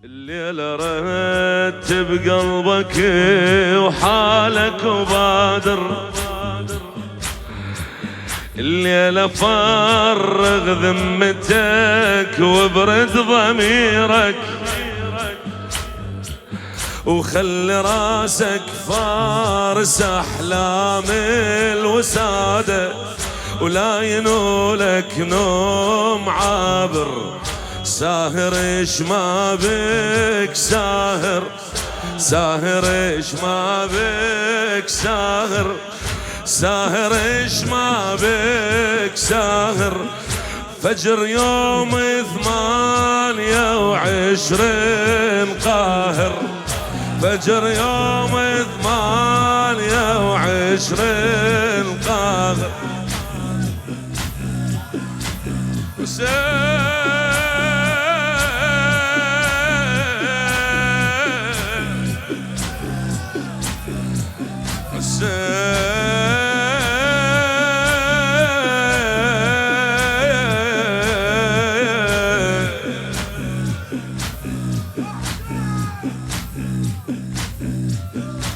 الليلة رتب قلبك وحالك وبادر، الليلة فرغ ذمتك وبرد ضميرك، وخلي راسك فارس أحلام الوسادة، ولا ينولك نوم عابر. ساهر ايش ما بك ساهر، ساهر ايش ما بك ساهر، ساهر ايش ما بك ساهر. فجر يوم 28 قاهر، فجر يوم 28 قاهر.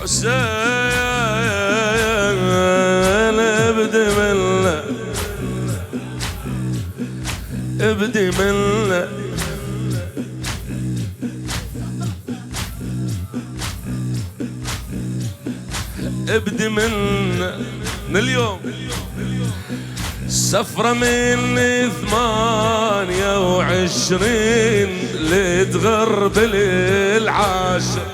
حسين ابدي منه، ابدي منه، ابدي منه من اليوم. سفرة من 28 لتغرب للعاشر،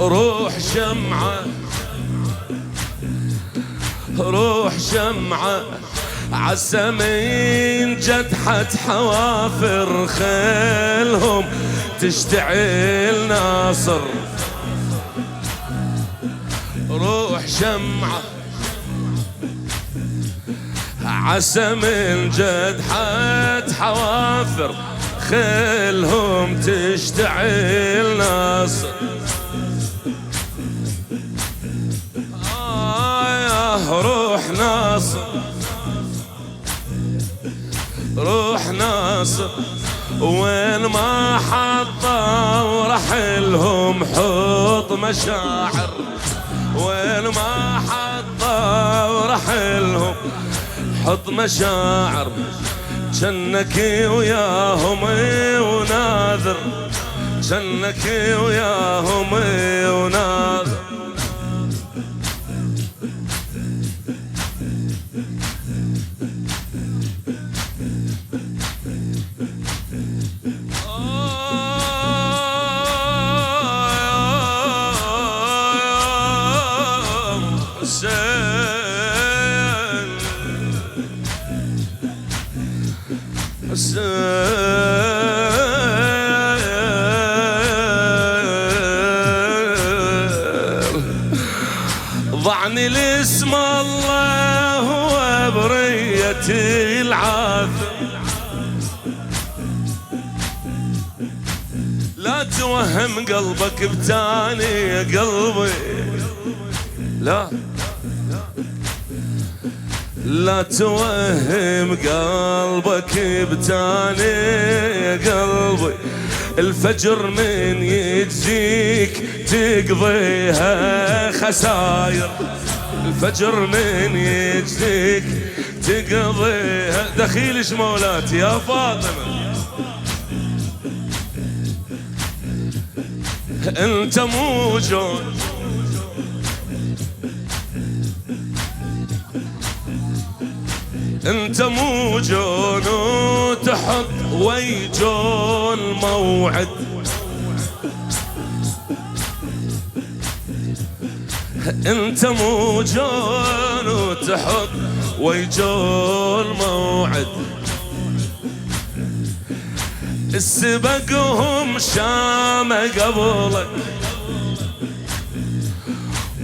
روح شمعة، روح شمعة عالسمين جدحت حوافر خيلهم تشتعل ناصر. روح شمعة عالسمين جدحت حوافر خيلهم تشتعل ناصر. روح ناصر، روح ناصر وين ما حطوا رحلهم حط مشاعر، وين ما حطوا رحلهم حط مشاعر. جنك وياهم وناذر، جنك وياهم وناذر. ضعني الاسم الله هو بريتي العاثر، لا توهم قلبك بتاني يا قلبي، لا لا توهم قلبك بتاني يا قلبي. الفجر من يجيك تقضيها خساير، الفجر من يجيك تقضيها. دخيلش مولاتي يا فاطمة، انت موجود انت موجون وتحط ويجون موعد. انت موجون وتحط ويجون موعد. السبقهم شامة قبلك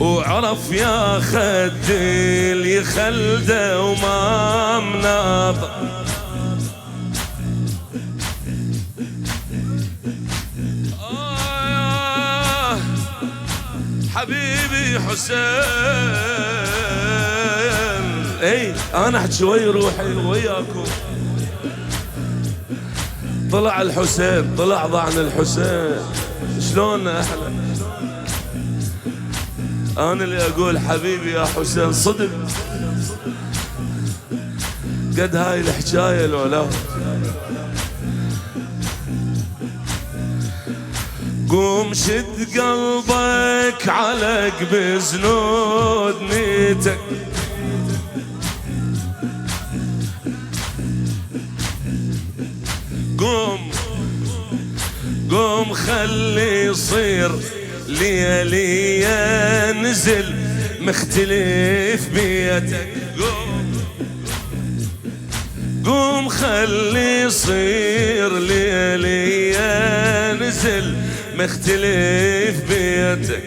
وعرف يا خدي اللي خلده وما مناطق. حبيبي حسين. اي انا احكي ويا روحي وياكم. طلع الحسين، طلع ضعن الحسين، شلون احلى. انا اللي اقول حبيبي يا حسين صدق. قد هاي الحكايه لو لا. قوم شد قلبك علق بزنود نيتك. قوم خلي يصير ليالي ينزل مختلف بيتك. قوم خلي يصير ليالي ينزل مختلف بيتك.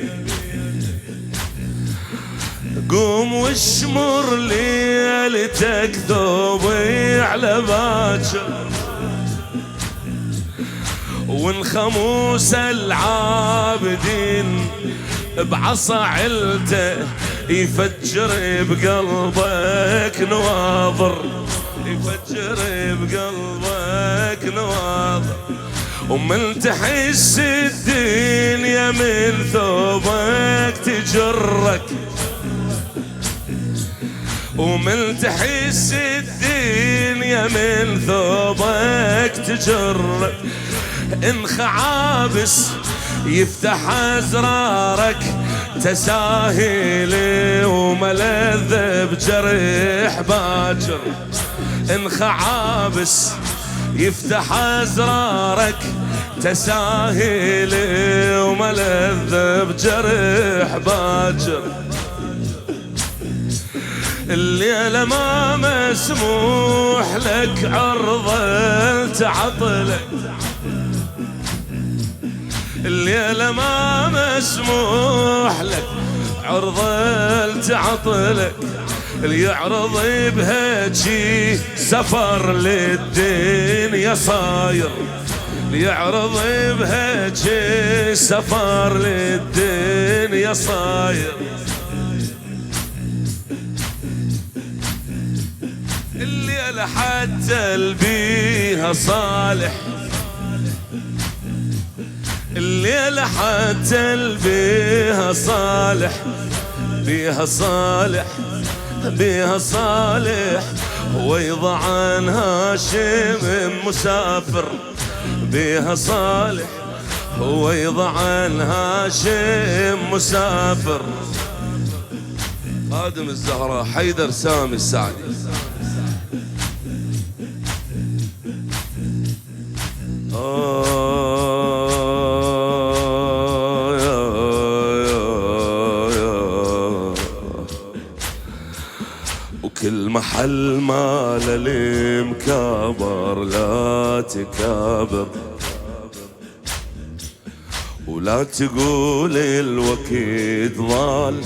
قوم واشمر ليلتك ثوبي على باكر. وانخموس العابدين بعصا علته يفجر بقلبك نواظر. يفجر بقلبك نواظر. ومن تحس الدنيا من ثوبك تجرك. ومن تحس الدنيا من ثوبك تجرك. انخ عابس يفتح ازرارك تساهل وملذ بجرح باكر. انخ عابس يفتح ازرارك تساهل وملذ بجرح باكر. الليلة ما مسموح لك عرضة تعطلك. الليلة ما مسموح لك عرضة تعطلك. اللي يعرض بهجي سفر للدنيا صاير. اللي يعرض بهجي سفر للدنيا صاير. الليلة حتى البيها صالح. الليلة حتى البيها صالح. بيها صالح بيها صالح. ويضع عن هاشم مسافر. بيها صالح ويضع عن هاشم مسافر. خادم الزهراء حيدر سامي السعدي. وكل محل ما للمكابر لا تكابر. ولا تقول الوقت ضال.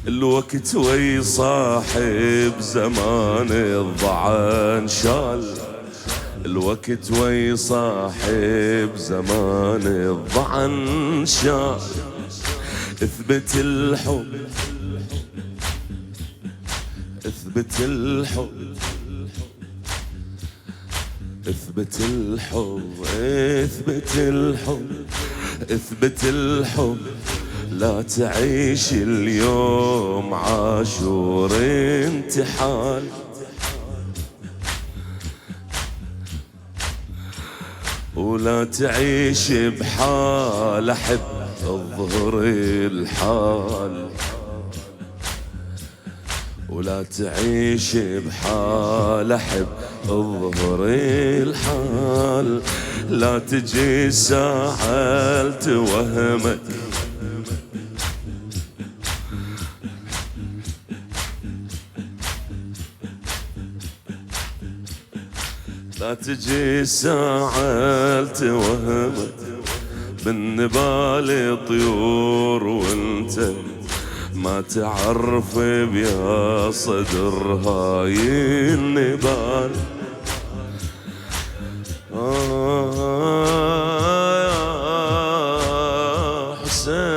الوقت وي صاحب زمان الضعان شال. الوقت وي صاحب زمان الضعن شال. اثبت الحب اثبت الحب اثبت الحب اثبت الحب اثبت الحب. لا تعيش اليوم عاشور انتحال. ولا تعيش بحال احب الظهر الحال. ولا تعيش بحال احب الظهر الحال. لا تجي ساعة توهمك. لا تجي ساعة توهمك. بالنبال طيور وانت ما تعرف بيا صدر هاي النبال. حسين